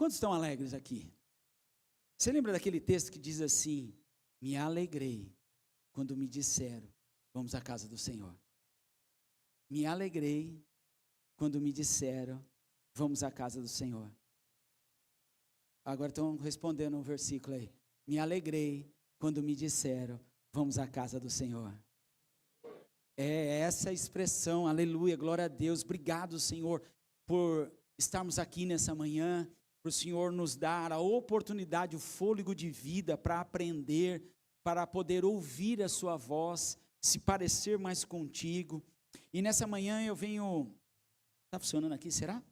Quantos estão alegres aqui? Você lembra daquele texto que diz assim: me alegrei quando me disseram, vamos à casa do Senhor. Me alegrei quando me disseram, vamos à casa do Senhor. Agora estão respondendo um versículo aí. Me alegrei quando me disseram, vamos à casa do Senhor. É essa expressão, aleluia, glória a Deus. Obrigado, Senhor, por estarmos aqui nessa manhã, para o Senhor nos dar a oportunidade, o fôlego de vida para aprender, para poder ouvir a sua voz, se parecer mais contigo. E nessa manhã eu venho, está funcionando aqui, será?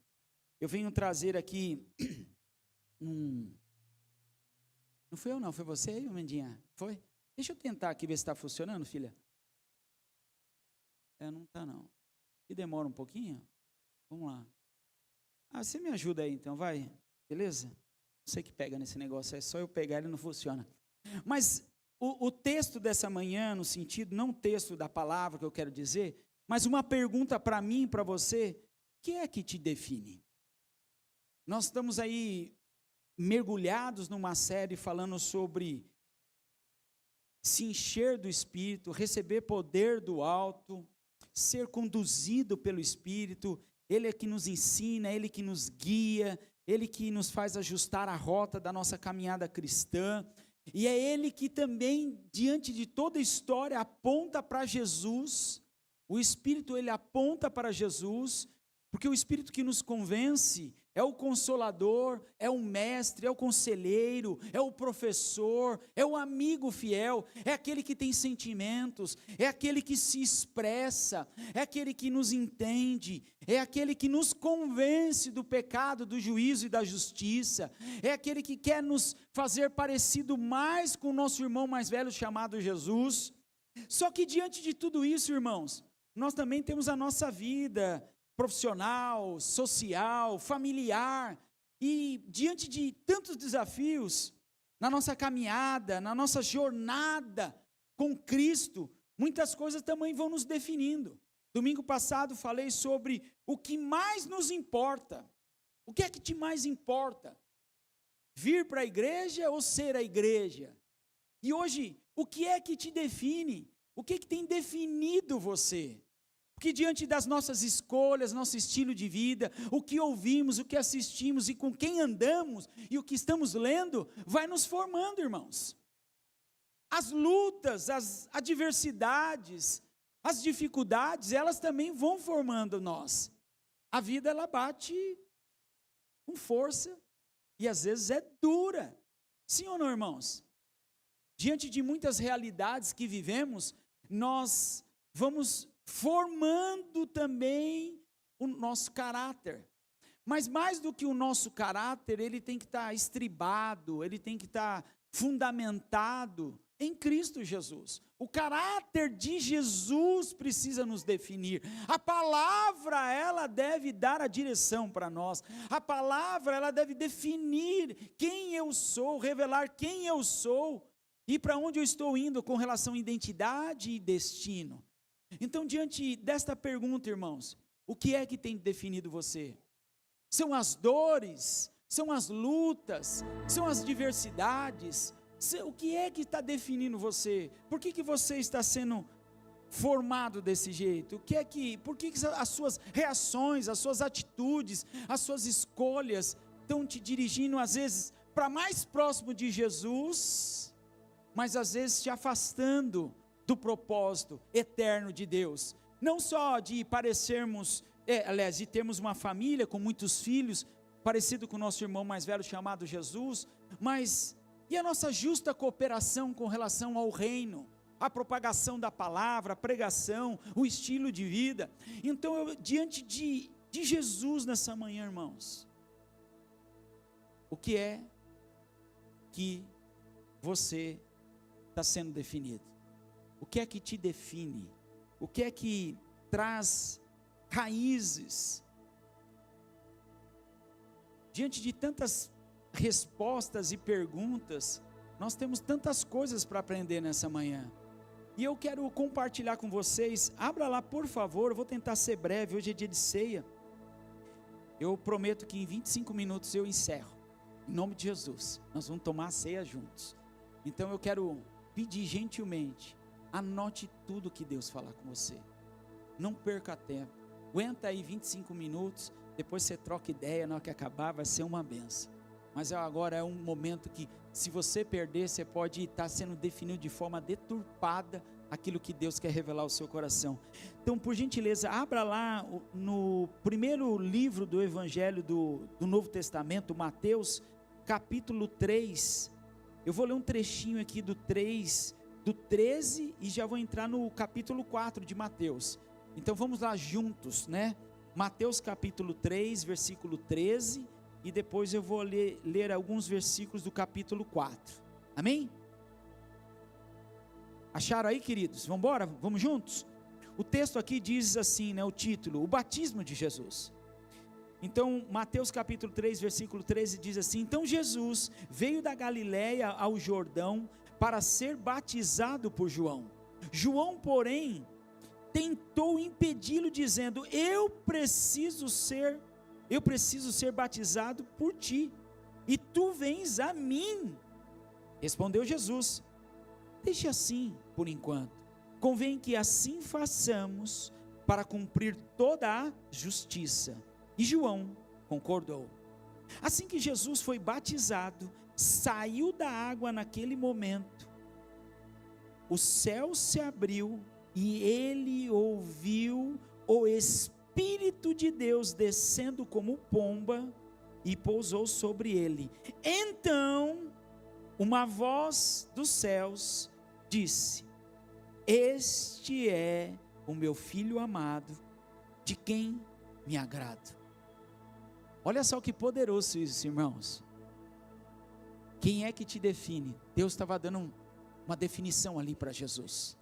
Eu venho trazer aqui não foi eu não, foi você aí, Mendinha? Foi? Deixa eu tentar aqui ver se está funcionando, filha. Não está não. E demora um pouquinho? Vamos lá. Você me ajuda aí então, vai? Beleza? Você que pega nesse negócio, é só eu pegar, ele não funciona. Mas o texto dessa manhã, no sentido, não o texto da palavra que eu quero dizer, mas uma pergunta para mim e para você: o que é que te define? Nós estamos aí mergulhados numa série falando sobre se encher do Espírito, receber poder do alto, ser conduzido pelo Espírito. Ele é que nos ensina, Ele que nos guia, Ele que nos faz ajustar a rota da nossa caminhada cristã, e é Ele que também, diante de toda a história, aponta para Jesus. O Espírito, ele aponta para Jesus, porque o Espírito que nos convence é o Consolador, é o Mestre, é o Conselheiro, é o Professor, é o amigo fiel, é aquele que tem sentimentos, é aquele que se expressa, é aquele que nos entende, é aquele que nos convence do pecado, do juízo e da justiça, é aquele que quer nos fazer parecido mais com o nosso irmão mais velho chamado Jesus. Só que diante de tudo isso, irmãos, nós também temos a nossa vida profissional, social, familiar, e diante de tantos desafios, na nossa caminhada, na nossa jornada com Cristo, muitas coisas também vão nos definindo. Domingo passado falei sobre o que mais nos importa. O que é que te mais importa? Vir para a igreja ou ser a igreja? E hoje, o que é que te define? O que é que tem definido você? Porque diante das nossas escolhas, nosso estilo de vida, o que ouvimos, o que assistimos e com quem andamos e o que estamos lendo, vai nos formando, irmãos. As lutas, as adversidades, as dificuldades, elas também vão formando nós. A vida, ela bate com força e às vezes é dura. Sim ou não, irmãos? Diante de muitas realidades que vivemos, nós vamos formando também o nosso caráter. Mas mais do que o nosso caráter, ele tem que estar estribado, ele tem que estar fundamentado em Cristo Jesus. O caráter de Jesus precisa nos definir. A palavra, ela deve dar a direção para nós. A palavra, ela deve definir quem eu sou, revelar quem eu sou e para onde eu estou indo com relação à identidade e destino. Então, diante desta pergunta, irmãos, o que é que tem definido você? São as dores, são as lutas, são as diversidades. O que é que está definindo você? Por que você está sendo formado desse jeito? Por que as suas reações, as suas atitudes, as suas escolhas estão te dirigindo às vezes para mais próximo de Jesus, mas às vezes te afastando do propósito eterno de Deus? Não só de parecermos, de termos uma família com muitos filhos, parecido com o nosso irmão mais velho chamado Jesus, mas e a nossa justa cooperação com relação ao reino, a propagação da palavra, a pregação, o estilo de vida? Então, diante de Jesus nessa manhã, irmãos, o que é que você está sendo definido? O que é que te define? O que é que traz raízes? Diante de tantas respostas e perguntas, nós temos tantas coisas para aprender nessa manhã. E eu quero compartilhar com vocês. Abra lá, por favor, eu vou tentar ser breve, hoje é dia de ceia. Eu prometo que em 25 minutos eu encerro. Em nome de Jesus, nós vamos tomar a ceia juntos. Então eu quero pedir gentilmente, anote tudo que Deus falar com você. Não perca tempo. Aguenta aí 25 minutos, depois você troca ideia, na hora que acabar vai ser uma benção. Mas agora é um momento que, se você perder, você pode estar sendo definido de forma deturpada aquilo que Deus quer revelar ao seu coração. Então, por gentileza, abra lá no primeiro livro do Evangelho do Novo Testamento, Mateus, capítulo 3. Eu vou ler um trechinho aqui do 13, e já vou entrar no capítulo 4 de Mateus. Então vamos lá juntos, né? Mateus capítulo 3, versículo 13, e depois eu vou ler alguns versículos do capítulo 4. Amém? Acharam aí, queridos? Vamos embora? Vamos juntos? O texto aqui diz assim, né, o título, o batismo de Jesus. Então, Mateus capítulo 3, versículo 13 diz assim: então Jesus veio da Galiléia ao Jordão para ser batizado por João. João, porém, tentou impedi-lo, dizendo: eu preciso ser batizado por ti, e tu vens a mim. Respondeu Jesus: deixe assim por enquanto, convém que assim façamos para cumprir toda a justiça. E João concordou. Assim que Jesus foi batizado, saiu da água. Naquele momento, o céu se abriu e ele ouviu o Espírito de Deus descendo como pomba e pousou sobre ele. Então, uma voz dos céus disse: este é o meu filho amado, de quem me agrado. Olha só que poderoso isso, irmãos. Quem é que te define? Deus estava dando uma definição ali para Jesus,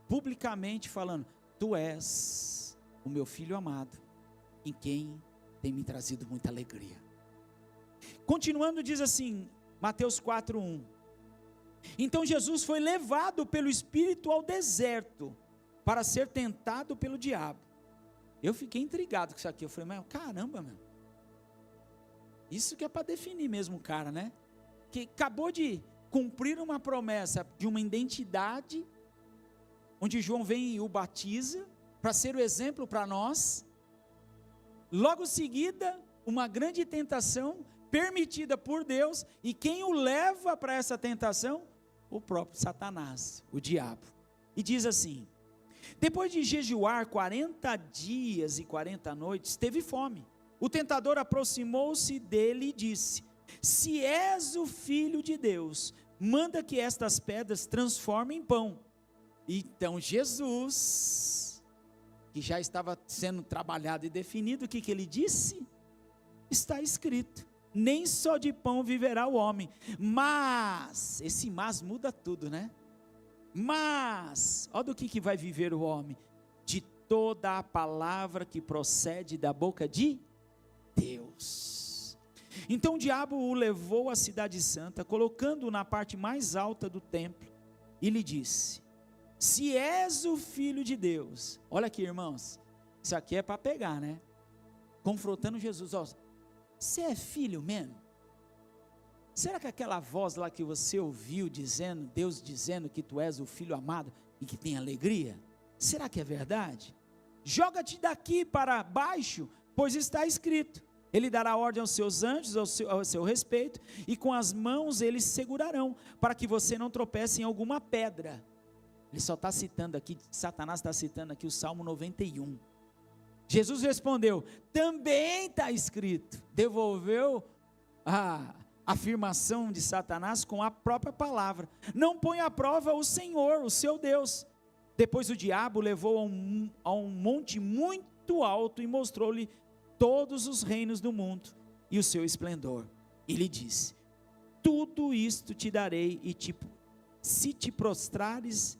publicamente falando: tu és o meu filho amado, em quem tem me trazido muita alegria. Continuando, diz assim, Mateus 4:1: então Jesus foi levado pelo Espírito ao deserto, para ser tentado pelo diabo. Eu fiquei intrigado com isso aqui. Eu falei: mas caramba, meu, isso que é para definir mesmo o cara, né? Que acabou de cumprir uma promessa de uma identidade, onde João vem e o batiza, para ser o exemplo para nós. Logo em seguida, uma grande tentação, permitida por Deus, e quem o leva para essa tentação? O próprio Satanás, o diabo. E diz assim: depois de jejuar 40 dias e 40 noites, teve fome. O tentador aproximou-se dele e disse: se és o Filho de Deus, manda que estas pedras transformem em pão. Então Jesus, que já estava sendo trabalhado e definido, o que ele disse? Está escrito: nem só de pão viverá o homem, mas, esse mas muda tudo, né? Mas, olha do que vai viver o homem: de toda a palavra que procede da boca de Deus. Então o diabo o levou à cidade santa, colocando-o na parte mais alta do templo, e lhe disse: se és o Filho de Deus. Olha aqui, irmãos, isso aqui é para pegar, né? Confrontando Jesus: ó, você é filho mesmo? Será que aquela voz lá que você ouviu dizendo, Deus dizendo que tu és o filho amado e que tem alegria, será que é verdade? Joga-te daqui para baixo, pois está escrito: ele dará ordem aos seus anjos ao seu respeito, e com as mãos eles segurarão, para que você não tropece em alguma pedra. Ele só está citando aqui, Satanás está citando aqui o Salmo 91. Jesus respondeu: também está escrito. Devolveu a afirmação de Satanás com a própria palavra: não põe à prova o Senhor, o seu Deus. Depois o diabo levou a um monte muito alto e mostrou-lhe todos os reinos do mundo e o seu esplendor. E lhe disse: tudo isto te darei, se te prostrares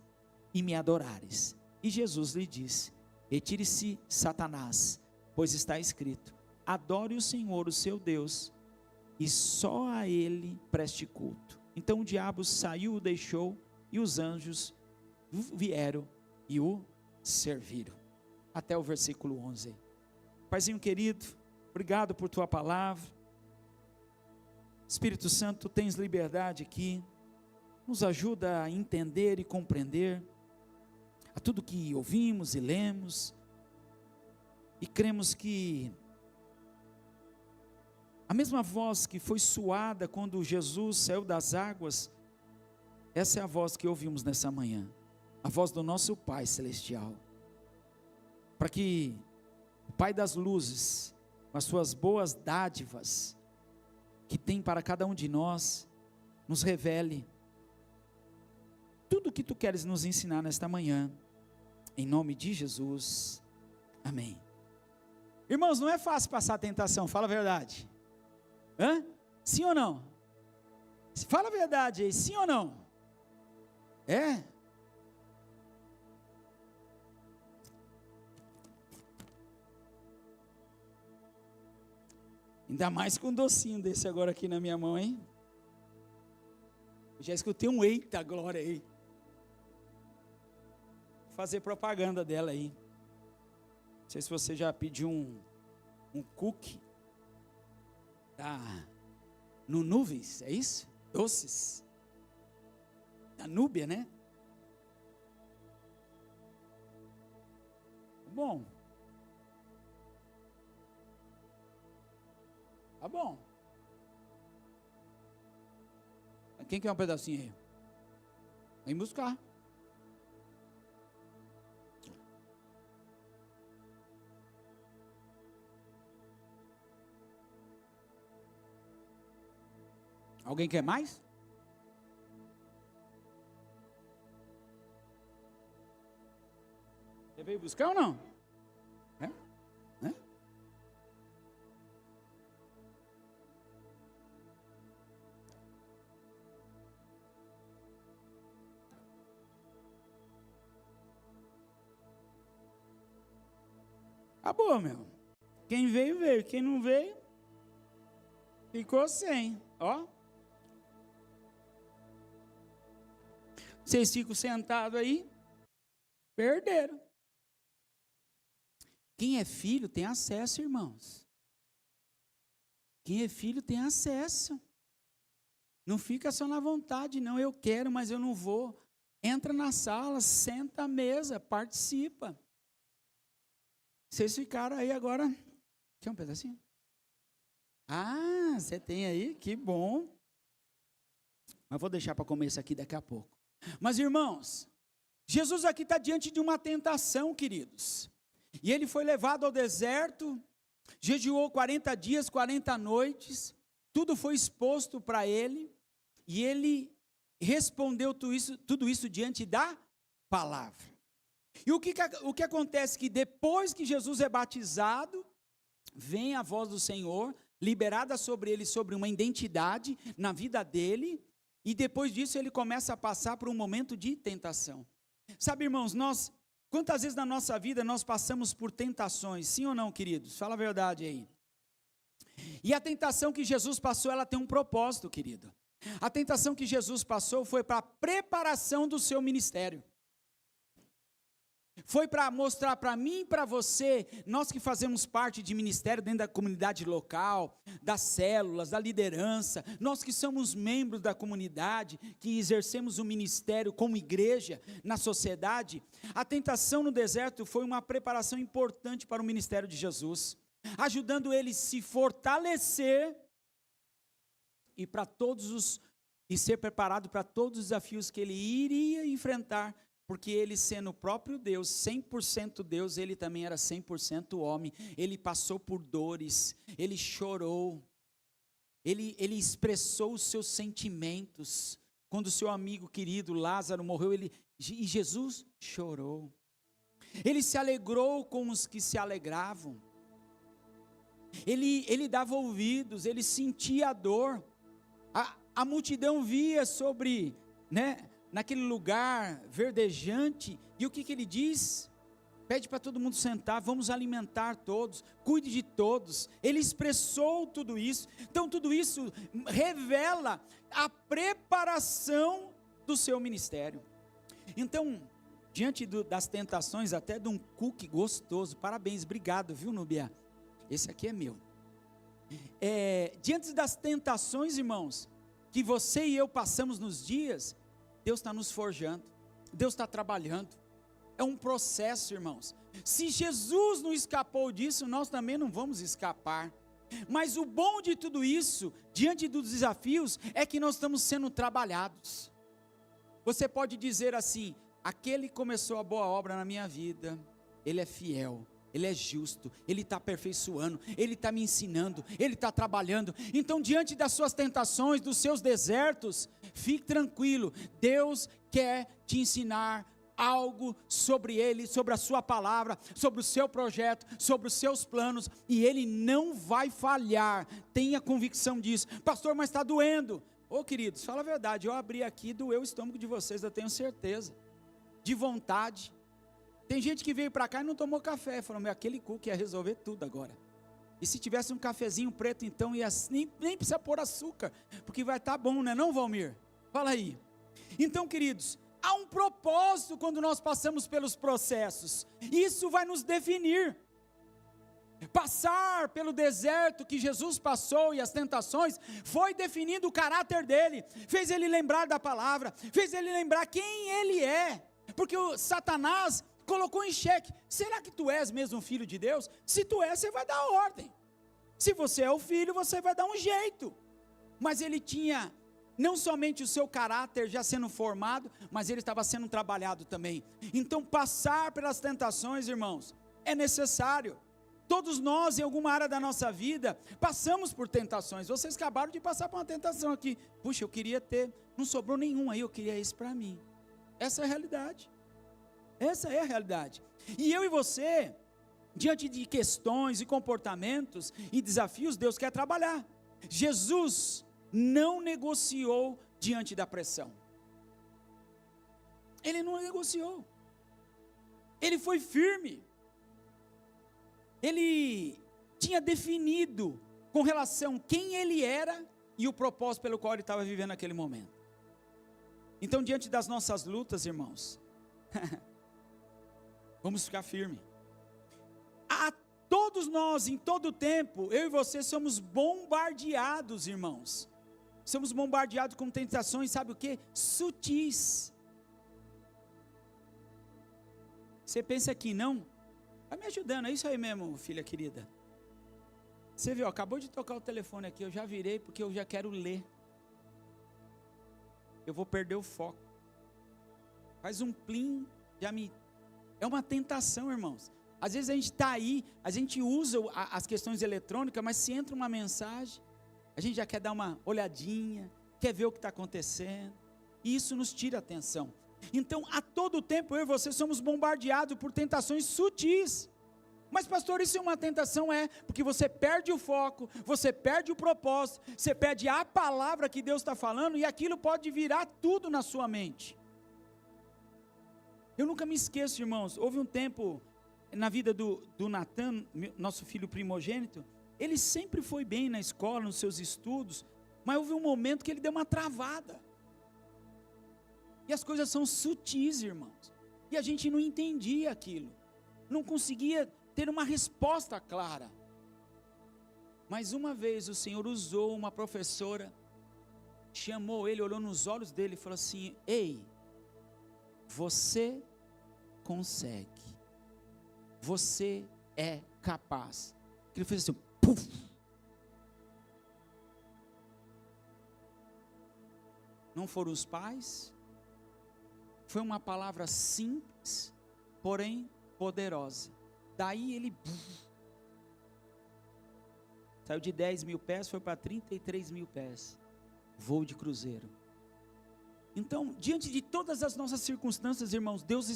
e me adorares. E Jesus lhe disse: retire-se, Satanás, pois está escrito: adore o Senhor, o seu Deus, e só a ele preste culto. Então o diabo saiu, o deixou, e os anjos vieram e o serviram. Até o versículo 11. Paizinho querido, obrigado por tua palavra. Espírito Santo, tens liberdade aqui, nos ajuda a entender e compreender a tudo que ouvimos e lemos, e cremos que a mesma voz que foi soada quando Jesus saiu das águas, essa é a voz que ouvimos nessa manhã, a voz do nosso Pai Celestial, para que o Pai das luzes, com as suas boas dádivas, que tem para cada um de nós, nos revele tudo o que tu queres nos ensinar nesta manhã, em nome de Jesus, amém. Irmãos, não é fácil passar a tentação, fala a verdade, sim ou não? Fala a verdade aí, sim ou não? É? Ainda mais com um docinho desse agora aqui na minha mão, hein? Eu já escutei um eita glória aí. Vou fazer propaganda dela aí. Não sei se você já pediu um cookie no Nuvens, é isso? Doces. Da Núbia, né? Bom. Tá bom. Quem quer um pedacinho aí? Vem buscar. Alguém quer mais? Você veio buscar ou não? É? Acabou, meu. Quem veio, veio. Quem não veio, ficou sem. Ó. Vocês ficam sentados aí, perderam. Quem é filho tem acesso, irmãos. Quem é filho tem acesso. Não fica só na vontade, não. Eu quero, mas eu não vou. Entra na sala, senta à mesa, participa. Vocês ficaram aí agora. Quer um pedacinho? Ah, você tem aí? Que bom. Mas vou deixar para comer isso aqui daqui a pouco. Mas, irmãos, Jesus aqui está diante de uma tentação, queridos. E ele foi levado ao deserto, jejuou 40 dias, 40 noites, tudo foi exposto para ele, e ele respondeu tudo isso diante da palavra. E o que acontece? Que depois que Jesus é batizado, vem a voz do Senhor, liberada sobre ele, sobre uma identidade na vida dele, e depois disso ele começa a passar por um momento de tentação. Sabe, irmãos, quantas vezes na nossa vida nós passamos por tentações, sim ou não, queridos? Fala a verdade aí. E a tentação que Jesus passou, ela tem um propósito, querido. A tentação que Jesus passou foi para a preparação do seu ministério. Foi para mostrar para mim e para você, nós que fazemos parte de ministério dentro da comunidade local, das células, da liderança, nós que somos membros da comunidade, que exercemos o ministério como igreja na sociedade, a tentação no deserto foi uma preparação importante para o ministério de Jesus, ajudando ele a se fortalecer e ser preparado para todos os desafios que ele iria enfrentar, porque ele sendo o próprio Deus, 100% Deus, ele também era 100% homem, ele passou por dores, ele chorou, ele expressou os seus sentimentos, quando o seu amigo querido Lázaro morreu, e Jesus chorou, ele se alegrou com os que se alegravam, ele dava ouvidos, ele sentia a dor, a multidão via sobre, naquele lugar verdejante, e o que ele diz? Pede para todo mundo sentar, vamos alimentar todos, cuide de todos. Ele expressou tudo isso. Então tudo isso revela a preparação do seu ministério. Então, diante das tentações, até de um cookie gostoso, parabéns, obrigado, viu, Núbia? Esse aqui é meu. diante das tentações, irmãos, que você e eu passamos nos dias, Deus está nos forjando, Deus está trabalhando, é um processo, irmãos. Se Jesus não escapou disso, nós também não vamos escapar. Mas o bom de tudo isso, diante dos desafios, é que nós estamos sendo trabalhados. Você pode dizer assim: aquele que começou a boa obra na minha vida, ele é fiel, ele é justo, ele está aperfeiçoando, ele está me ensinando, ele está trabalhando. Então, diante das suas tentações, dos seus desertos, fique tranquilo, Deus quer te ensinar algo sobre ele, sobre a sua palavra, sobre o seu projeto, sobre os seus planos, e ele não vai falhar. Tenha convicção disso. Pastor, mas está doendo. Ô queridos, fala a verdade, eu abri aqui, doeu o estômago de vocês, eu tenho certeza, de vontade. Tem gente que veio para cá e não tomou café, falou: meu, aquele cu que ia resolver tudo agora. E se tivesse um cafezinho preto, então nem precisa pôr açúcar, porque vai estar bom, né não, Valmir? Fala aí. Então, queridos, há um propósito quando nós passamos pelos processos, isso vai nos definir. Passar pelo deserto que Jesus passou e as tentações, foi definindo o caráter dele, fez ele lembrar da palavra, fez ele lembrar quem ele é, porque o Satanás colocou em xeque: será que tu és mesmo filho de Deus? Se tu és, você vai dar ordem, se você é o filho, você vai dar um jeito. Mas ele tinha não somente o seu caráter já sendo formado, mas ele estava sendo trabalhado também. Então, passar pelas tentações, irmãos, é necessário. Todos nós, em alguma área da nossa vida, passamos por tentações. Vocês acabaram de passar por uma tentação aqui. Puxa, eu queria ter, não sobrou nenhum aí, eu queria isso para mim. Essa é a realidade. Essa é a realidade. E eu e você, diante de questões e comportamentos e desafios, Deus quer trabalhar. Jesus não negociou diante da pressão. Ele não negociou. Ele foi firme. Ele tinha definido com relação a quem ele era e o propósito pelo qual ele estava vivendo naquele momento. Então, diante das nossas lutas, irmãos, vamos ficar firmes. A todos nós, em todo tempo, eu e você somos bombardeados, irmãos. Somos bombardeados com tentações, sabe o que? Sutis. Você pensa que não? Vai me ajudando, é isso aí mesmo, filha querida. Você viu, acabou de tocar o telefone aqui, eu já virei porque eu já quero ler. Eu vou perder o foco. Faz um plim, é uma tentação, irmãos. Às vezes a gente está aí, a gente usa as questões eletrônicas, mas se entra uma mensagem, a gente já quer dar uma olhadinha, quer ver o que está acontecendo, e isso nos tira a atenção. Então, a todo tempo, eu e você somos bombardeados por tentações sutis. Mas pastor, isso é uma tentação? Porque você perde o foco, você perde o propósito, você perde a palavra que Deus está falando, e aquilo pode virar tudo na sua mente. Eu nunca me esqueço, irmãos, houve um tempo na vida do Natan, nosso filho primogênito, ele sempre foi bem na escola, nos seus estudos, mas houve um momento que ele deu uma travada. E as coisas são sutis, irmãos, e a gente não entendia aquilo, não conseguia ter uma resposta clara. Mas uma vez o Senhor usou uma professora, chamou ele, olhou nos olhos dele e falou assim: ei, você consegue, você é capaz. Ele fez assim, puf. Não foram os pais, foi uma palavra simples, porém poderosa. Daí ele saiu de 10 mil pés, foi para 33 mil pés, voo de cruzeiro. Então, diante de todas as nossas circunstâncias, irmãos, Deus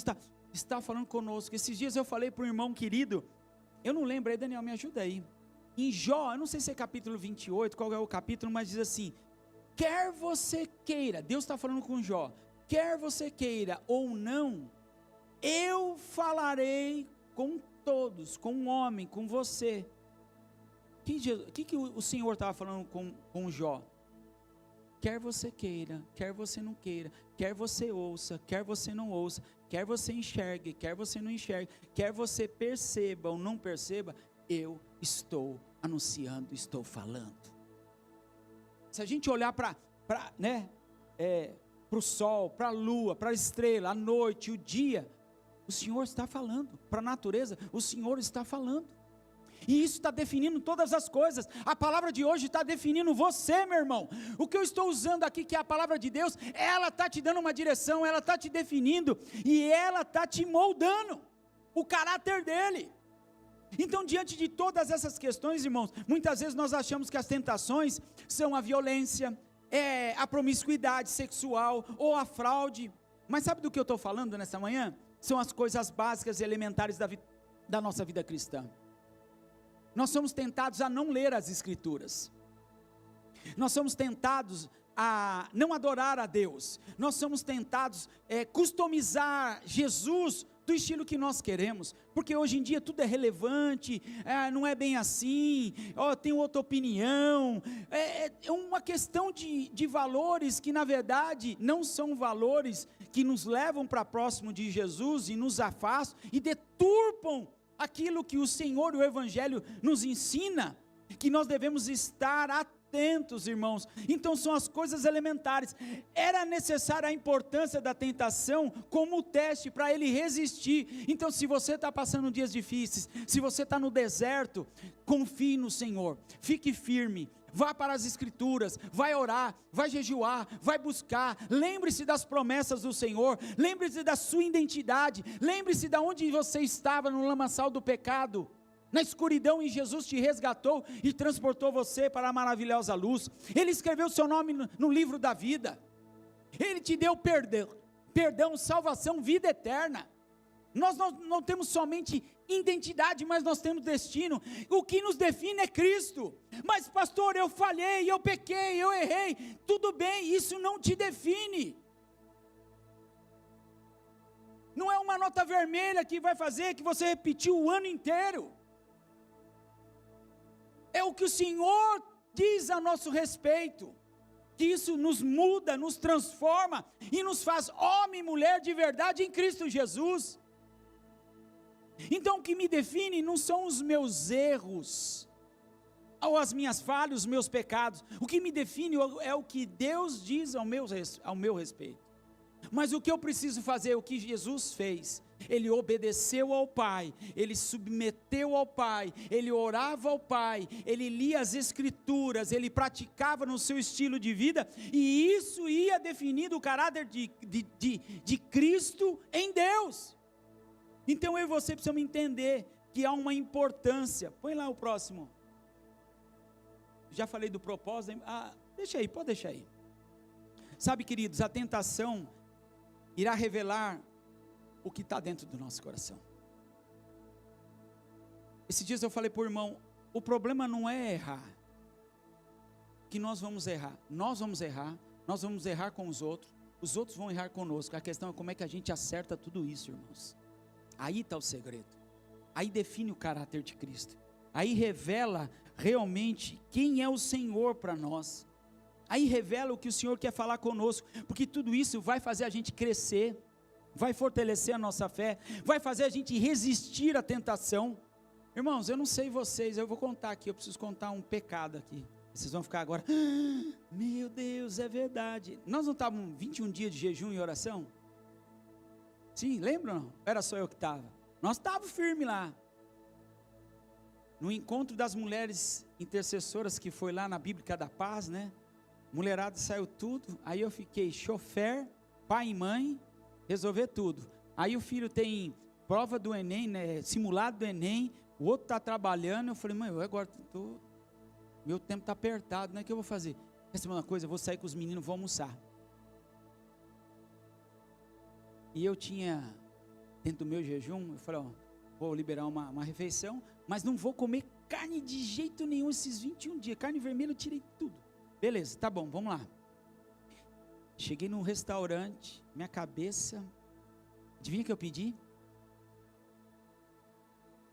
está falando conosco. Esses dias eu falei para um irmão querido, eu não lembro aí, Daniel, me ajuda aí. Em Jó, eu não sei se é capítulo 28, qual é o capítulo, mas diz assim: quer você queira, Deus está falando com Jó, quer você queira ou não, eu falarei com todos, com o homem, com você. O que o Senhor estava falando com Jó? Quer você queira, quer você não queira, quer você ouça, quer você não ouça, quer você enxergue, quer você não enxergue, quer você perceba ou não perceba, eu estou anunciando, estou falando. Se a gente olhar para o sol, para a lua, para a estrela, a noite, o dia, o Senhor está falando. Para a natureza, o Senhor está falando. E isso está definindo todas as coisas. A palavra de hoje está definindo você, meu irmão. O que eu estou usando aqui, que é a palavra de Deus, ela está te dando uma direção, ela está te definindo, e ela está te moldando o caráter dele. Então, diante de todas essas questões, irmãos, muitas vezes nós achamos que as tentações são a violência, a promiscuidade sexual ou a fraude. Mas sabe do que eu estou falando nessa manhã? São as coisas básicas e elementares da nossa vida cristã. Nós somos tentados a não ler as Escrituras. Nós somos tentados a não adorar a Deus. Nós somos tentados a customizar Jesus do estilo que nós queremos, porque hoje em dia tudo é relevante, não é bem assim, tem outra opinião, é uma questão de valores que na verdade não são valores que nos levam para próximo de Jesus e nos afastam e deturpam aquilo que o Senhor e o Evangelho nos ensina, que nós devemos estar atentos, irmãos. Então são as coisas elementares. Era necessária a importância da tentação como teste para ele resistir. Então, se você está passando dias difíceis, se você está no deserto, confie no Senhor, fique firme, vá para as Escrituras, vai orar, vai jejuar, vai buscar, lembre-se das promessas do Senhor, lembre-se da sua identidade, lembre-se de onde você estava no lamaçal do pecado, na escuridão, e Jesus te resgatou e transportou você para a maravilhosa luz. Ele escreveu seu nome no livro da vida, Ele te deu perdão, salvação, vida eterna. Nós não temos somente identidade, mas nós temos destino. O que nos define é Cristo. Mas pastor, eu falhei, eu pequei, eu errei. Tudo bem, isso não te define. Não é uma nota vermelha que vai fazer que você repetiu o ano inteiro. É o que o Senhor diz a nosso respeito, que isso nos muda, nos transforma e nos faz homem e mulher de verdade em Cristo Jesus. Então o que me define não são os meus erros, ou as minhas falhas, os meus pecados. O que me define é o que Deus diz ao meu respeito. Mas o que eu preciso fazer, o que Jesus fez, Ele obedeceu ao Pai, Ele submeteu ao Pai, Ele orava ao Pai, Ele lia as Escrituras, Ele praticava no seu estilo de vida, e isso ia definindo o caráter de Cristo em Deus. Então eu e você precisamos entender que há uma importância. Põe lá o próximo. Já falei do propósito. Deixa aí, pode deixar aí. Sabe, queridos, a tentação irá revelar o que está dentro do nosso coração. Esses dias eu falei para o irmão, o problema não é errar, que nós vamos errar com os outros vão errar conosco. A questão é como é que a gente acerta tudo isso, irmãos. Aí está o segredo, aí define o caráter de Cristo, aí revela realmente quem é o Senhor para nós, aí revela o que o Senhor quer falar conosco, porque tudo isso vai fazer a gente crescer, vai fortalecer a nossa fé, vai fazer a gente resistir à tentação. Irmãos, eu não sei vocês, eu vou contar aqui, eu preciso contar um pecado aqui, vocês vão ficar agora, meu Deus, é verdade. Nós não estávamos 21 dias de jejum e oração? Sim, lembram? Não? Era só eu que estava. Nós estávamos firmes lá. No encontro das mulheres intercessoras que foi lá na Bíblica da Paz, né? Mulherada saiu tudo. Aí eu fiquei chofer, pai e mãe, resolver tudo. Aí o filho tem prova do Enem, né? Simulado do Enem. O outro está trabalhando. Eu falei, mãe, eu agora meu tempo está apertado, né? O que eu vou fazer? Quer saber uma coisa? Eu vou sair com os meninos, vou almoçar. E eu tinha, dentro do meu jejum, eu falei, vou liberar uma refeição, mas não vou comer carne de jeito nenhum esses 21 dias, carne vermelha eu tirei tudo. Beleza, tá bom, vamos lá. Cheguei num restaurante, minha cabeça, adivinha o que eu pedi?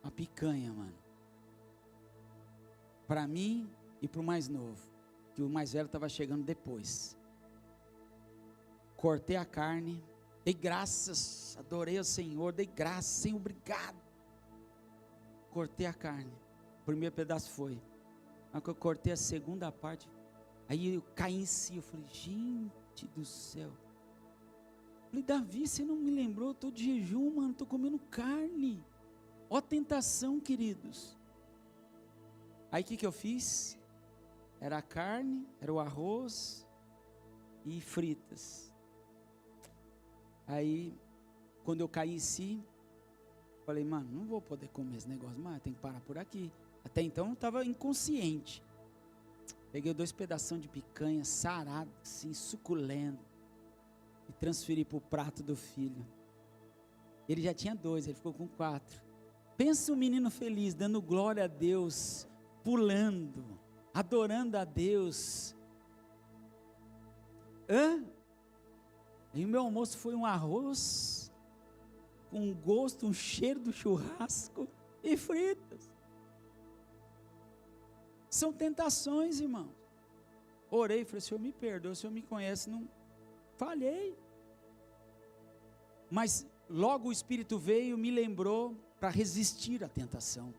Uma picanha, mano. Para mim e para o mais novo, que o mais velho estava chegando depois. Cortei a carne, dei graças, adorei ao Senhor, dei graças, Senhor, obrigado. Cortei a carne, o primeiro pedaço foi, Aí que eu cortei a segunda parte, aí eu caí em si, eu falei, gente do céu. Eu falei, Davi, você não me lembrou, eu estou de jejum, mano, estou comendo carne. Ó tentação, queridos. Aí o que eu fiz? Era a carne, era o arroz e fritas. Aí, quando eu caí em si, falei, mano, não vou poder comer esse negócio, mas tem que parar por aqui. Até então eu estava inconsciente. Peguei 2 pedaços de picanha, sarado, assim, suculento, e transferi para o prato do filho. Ele já tinha 2, ele ficou com 4. Pensa um menino feliz, dando glória a Deus, pulando, adorando a Deus. E o meu almoço foi um arroz, com um gosto, um cheiro do churrasco e fritas. São tentações, irmão. Orei, falei, Senhor, me perdoa, o Senhor me conhece, não falhei. Mas logo o Espírito veio, me lembrou para resistir à tentação.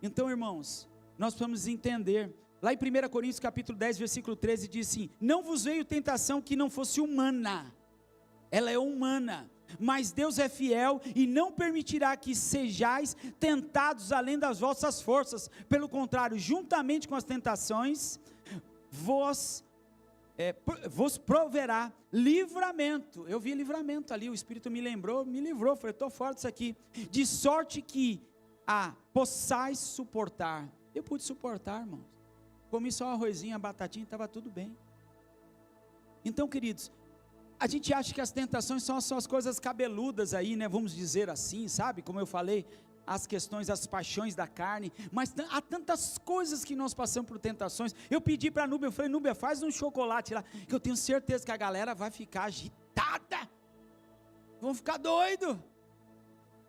Então, irmãos, nós precisamos entender, lá em 1 Coríntios capítulo 10, versículo 13, diz assim, não vos veio tentação que não fosse humana, ela é humana, mas Deus é fiel e não permitirá que sejais tentados além das vossas forças, pelo contrário, juntamente com as tentações, vos proverá livramento. Eu vi livramento ali, o Espírito me livrou, falei, estou fora disso aqui, de sorte que possais suportar. Eu pude suportar, irmãos, comi só arrozinho, a batatinha, estava tudo bem. Então, queridos, a gente acha que as tentações são só as coisas cabeludas aí, né, vamos dizer assim, sabe, como eu falei, as questões, as paixões da carne, mas há tantas coisas que nós passamos por tentações. Eu pedi para a Núbia, eu falei, Núbia, faz um chocolate lá, que eu tenho certeza que a galera vai ficar agitada, vão ficar doido,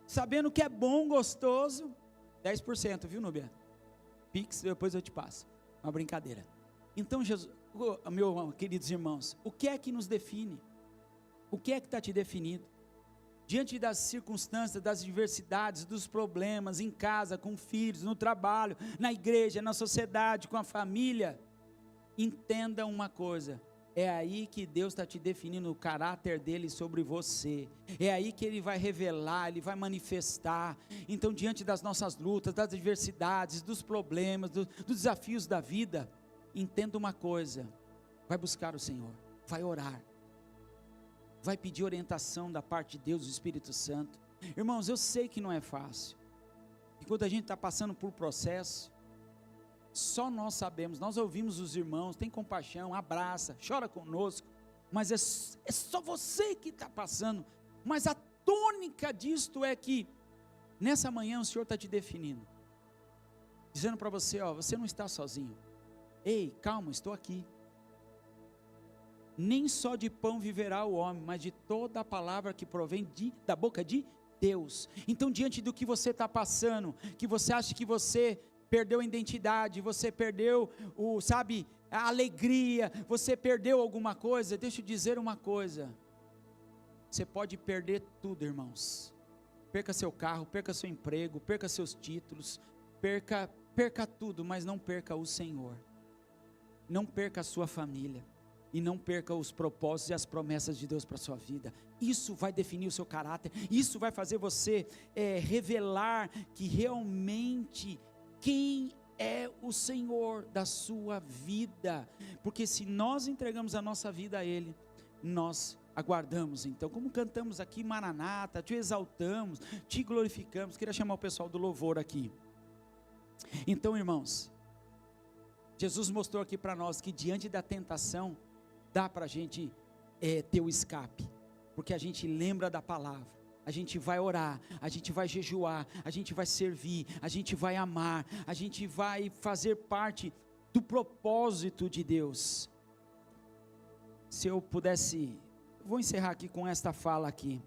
sabendo que é bom, gostoso, 10%, viu, Núbia? Pix, depois eu te passo, uma brincadeira. Então, Jesus, meus queridos irmãos, o que é que nos define? O que é que está te definindo? Diante das circunstâncias, das adversidades, dos problemas, em casa, com filhos, no trabalho, na igreja, na sociedade, com a família, entenda uma coisa, é aí que Deus está te definindo o caráter dele sobre você, é aí que ele vai revelar, ele vai manifestar. Então, diante das nossas lutas, das adversidades, dos problemas, dos desafios da vida, entenda uma coisa, vai buscar o Senhor, vai orar, vai pedir orientação da parte de Deus, do Espírito Santo. Irmãos, eu sei que não é fácil, e quando a gente está passando por processo, só nós sabemos, nós ouvimos os irmãos, tem compaixão, abraça, chora conosco, mas é só você que está passando. Mas a tônica disto é que, nessa manhã o Senhor está te definindo, dizendo para você, você não está sozinho, ei, calma, estou aqui. Nem só de pão viverá o homem, mas de toda a palavra que provém da boca de Deus. Então, diante do que você está passando, que você acha que você perdeu a identidade, você perdeu a alegria, você perdeu alguma coisa, deixa eu dizer uma coisa, você pode perder tudo, irmãos, perca seu carro, perca seu emprego, perca seus títulos, perca tudo, mas não perca o Senhor, não perca a sua família, e não perca os propósitos e as promessas de Deus para a sua vida. Isso vai definir o seu caráter, isso vai fazer você revelar que realmente quem é o Senhor da sua vida, porque se nós entregamos a nossa vida a Ele, nós aguardamos. Então, como cantamos aqui, Maranata, te exaltamos, te glorificamos. Queria chamar o pessoal do louvor aqui. Então, irmãos, Jesus mostrou aqui para nós que diante da tentação, dá para a gente ter o escape, porque a gente lembra da palavra, a gente vai orar, a gente vai jejuar, a gente vai servir, a gente vai amar, a gente vai fazer parte do propósito de Deus. Se eu pudesse, vou encerrar aqui com esta fala aqui,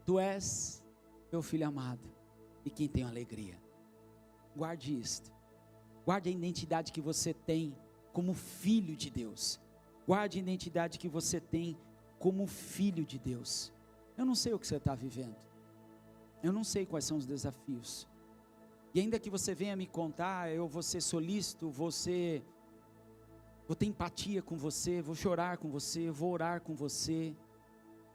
tu és meu filho amado, e quem tem alegria, guarde isto, guarde a identidade que você tem como filho de Deus, guarde a identidade que você tem como filho de Deus. Eu não sei o que você está vivendo, eu não sei quais são os desafios, E ainda que você venha me contar, eu vou ser solícito, vou ter empatia com você, vou chorar com você, vou orar com você,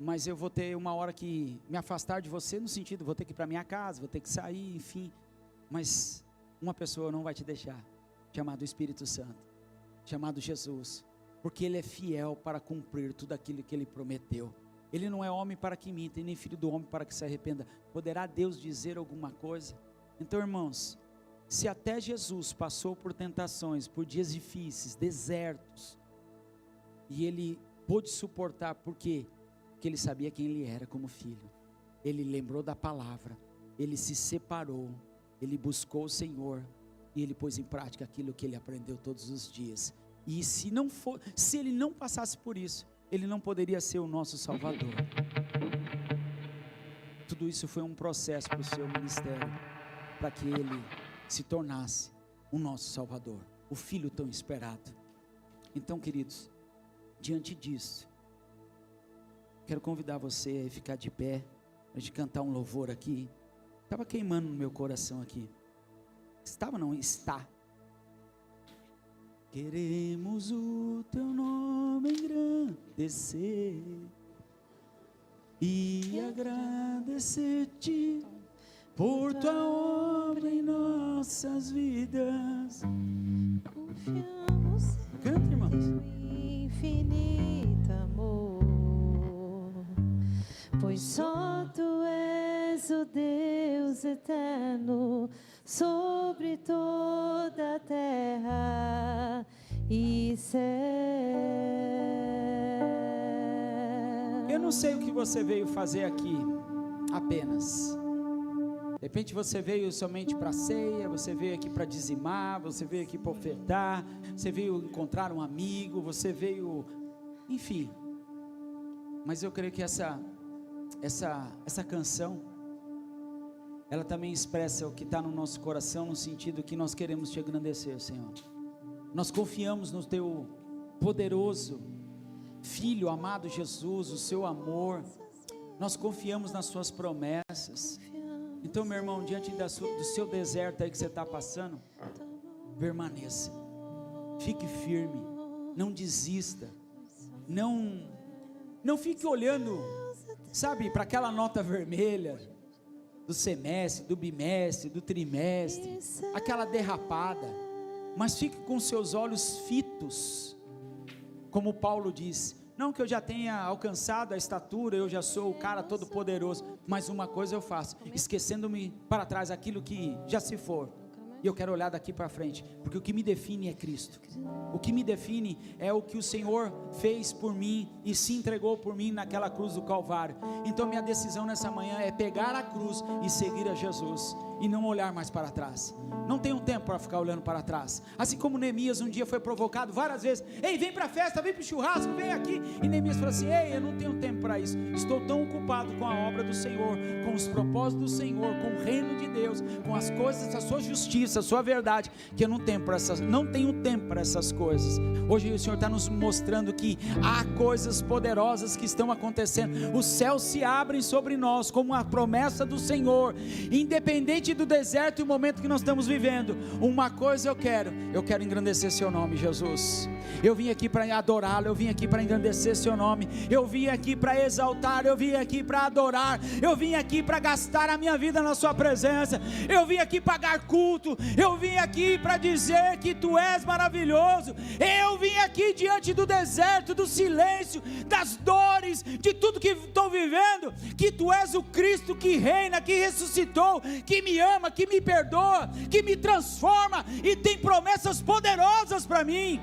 mas eu vou ter uma hora que me afastar de você, no sentido, vou ter que ir para minha casa, vou ter que sair, enfim, mas uma pessoa não vai te deixar, chamado Espírito Santo, chamado Jesus, porque Ele é fiel para cumprir tudo aquilo que Ele prometeu. Ele não é homem para que minta, e nem filho do homem para que se arrependa. Poderá Deus dizer alguma coisa? Então, irmãos, se até Jesus passou por tentações, por dias difíceis, desertos, e Ele pôde suportar, por quê? Porque Ele sabia quem Ele era como filho. Ele lembrou da palavra, Ele se separou, Ele buscou o Senhor, e Ele pôs em prática aquilo que Ele aprendeu todos os dias. E se Ele não passasse por isso, Ele não poderia ser o nosso Salvador. Tudo isso foi um processo para o seu ministério, para que Ele se tornasse o nosso Salvador, o Filho tão esperado. Então, queridos, diante disso, quero convidar você a ficar de pé, a gente cantar um louvor aqui. Estava queimando no meu coração aqui. Estava não, está. Queremos o teu nome engrandecer e agradecer-te por tua obra em nossas vidas. Confiamos Canta, irmãos. em infinito amor, pois só tu és o Deus eterno sobre toda a terra e céu. Eu não sei o que você veio fazer aqui apenas. De repente você veio somente para a ceia, você veio aqui para dizimar, você veio aqui para ofertar, você veio encontrar um amigo, você veio, enfim. Mas eu creio que essa canção, ela também expressa o que está no nosso coração, no sentido que nós queremos te engrandecer, Senhor. Nós confiamos no teu poderoso Filho amado Jesus, o seu amor. Nós confiamos nas suas promessas. Então, meu irmão, diante do seu deserto aí que você está passando, permaneça, fique firme, não desista, não fique olhando, sabe, para aquela nota vermelha do semestre, do bimestre, do trimestre, aquela derrapada, mas fique com seus olhos fitos, como Paulo diz, não que eu já tenha alcançado a estatura, eu já sou o cara todo poderoso, mas uma coisa eu faço, esquecendo-me para trás aquilo que já se for, e eu quero olhar daqui para frente, porque o que me define é Cristo, o que me define é o que o Senhor fez por mim, e se entregou por mim naquela cruz do Calvário. Então minha decisão nessa manhã é pegar a cruz e seguir a Jesus, e não olhar mais para trás. Não tenho tempo para ficar olhando para trás. Assim como Neemias um dia foi provocado várias vezes, ei, vem para a festa, vem para o churrasco, vem aqui, e Neemias falou assim, ei, eu não tenho tempo para isso, estou tão ocupado com a obra do Senhor, com os propósitos do Senhor, com o reino de Deus, com as coisas da sua justiça, a sua verdade, que eu não tenho tempo para essas coisas. Hoje o Senhor está nos mostrando que há coisas poderosas que estão acontecendo, os céus se abrem sobre nós, como a promessa do Senhor, independente do deserto e o momento que nós estamos vivendo. Uma coisa eu quero engrandecer seu nome, Jesus. Eu vim aqui para adorá-lo, eu vim aqui para engrandecer seu nome, eu vim aqui para exaltar, eu vim aqui para adorar, eu vim aqui para gastar a minha vida na sua presença, eu vim aqui pagar culto, eu vim aqui para dizer que tu és maravilhoso, eu vim aqui diante do deserto, do silêncio, das dores, de tudo que estou vivendo, que tu és o Cristo que reina, que ressuscitou, que me ama, que me perdoa, que me transforma e tem promessas poderosas para mim.